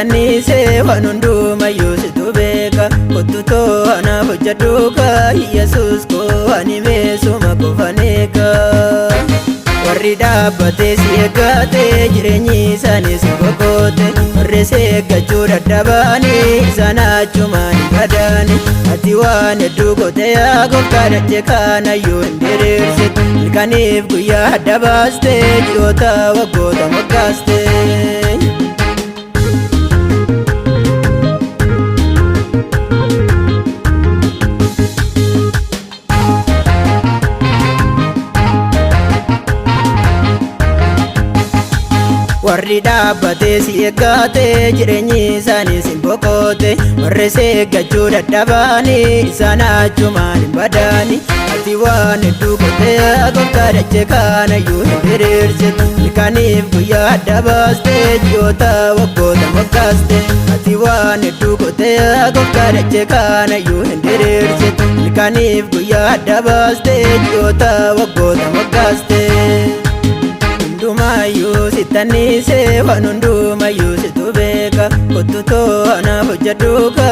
sitannise waan hundumayyuu situ beeka kotutoo anaaf hojjedhuuka Yesuus koo ani meesuma qofaneeka warri dhaabbatee si eeggatee jireenyi isaanii si boqote warri si eeggachuu dadhabanii isaan achumaan badaani ati waan hedduu gootee yaa gooftaa dachee kaanayyuu hin diriirsitu halkaniif guyyaa adda baastee ji'oota waggoota moggaaste. warri dhaabbatee si eeggatee jireenyi isaanii si boqote warri si eeggachuu dadhabanii isaan achumaan hin badaani ati waan hedduu gootee yaa gooftaa dachee kaanayyuu hin diriirsitu halkaniif guyyaa adda baastee ji'oota waggoota moggaaste ati waan hedduu gootee yaa gooftaa dachee kaanayyuu hin diriirsitu halkaniif guyyaa adda baastee ji'oota waggoota moggaaste. hundumayyuu sitannise waan hundumayyuu situ beeka kotutoo anaaf hojjedhuuka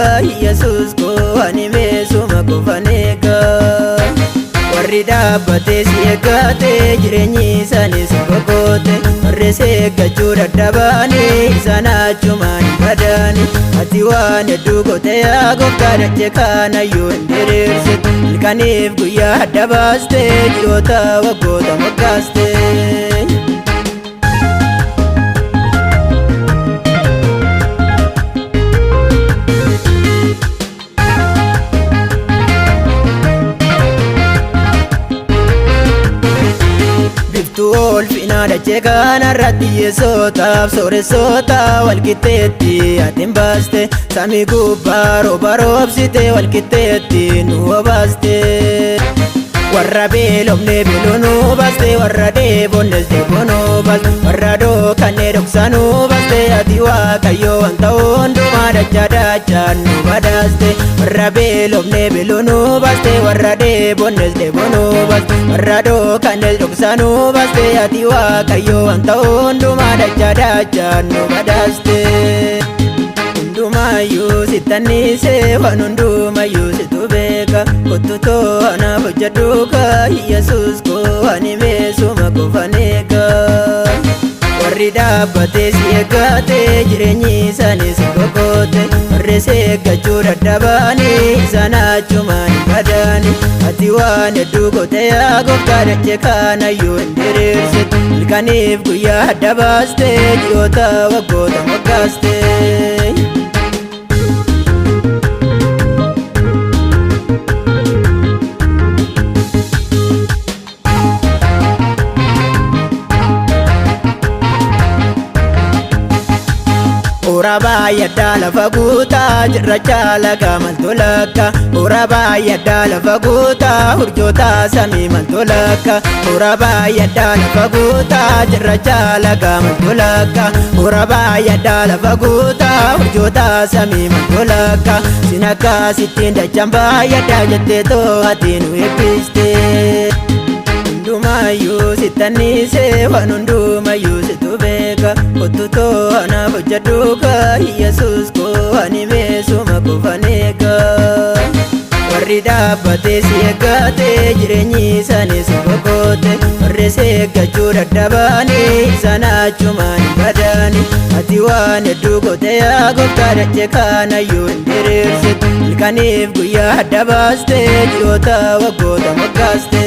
Yesuus koo ani meesuma qofaneeka warri dhaabbatee si eeggatee jireenyi isaanii si boqote warri si eeggachuu dadhabanii isaan achumaan badaani ati waan hedduu gootee yaa gooftaa dachee kaanayyuu hin diriirsitu halkaniif guyyaa adda baastee ji'oota waggoota moggaaste. ulfinaa dachee kanarratti hiyyeessotaaf sooressoota walqixxeetti atiin baaste samii gubbaa rooba roobsite walqixxeetti nu obaaste warra beelofne beeloo nu baaste warra dheebonnes dheeboo nu baaste warra dhookannee dhoksa nu baaste ati Waaqayyo wanta hundumaa dachaa dachaan nu badhaaste warra beelofne beeloo nu baaste warra dheebonnes dheeboo nu baaste warra dhookannee dhoksa nu baaste ati Waaqayyo wanta hundumaa dachaa dachaan nu badhaaste. hundumayyuu sitannise waan hundumayyuu situ beeka kotutoo anaaf hojjedhuuka Yesuus koo ani meesuma qofaneeka warri dhaabbatee si eeggatee jireenyi isaanii si boqote warri si eeggachuu dadhabanii isaan achumaan badaani ati waan hedduu gootee yaa gooftaa dachee kaanayyuu hin diriirsitu halkaniif guyyaa adda baastee ji'oota waggoota moggaaste. Urabaa yaddaa lafa guutaa cirrachaa laga maltolakka urabaa yaddaa lafa guutaa urjoota samii maltolakka urabaa yaddaa lafa guutaa cirrachaa laga maltolakka urabaa yaddaa lafa guutaa urjoota samii maltolakka sin akkasittiin dachaan baay'addaa jettee too'atiin nu eebbiste. hundumayyuu sitannise waan hundumayyuu situ beeka kotutoo anaaf hojjedhuuka Yesuus koo ani meesuma qofaneeka warri dhaabbatee si eeggatee jireenyi isaanii si boqote warri si eeggachuu dadhabanii isaan achumaan badaani ati waan hedduu gootee yaa gooftaa dachee kaanayyuu hin diriirsitu halkaniif guyyaa adda baastee ji'oota waggoota moggaaste.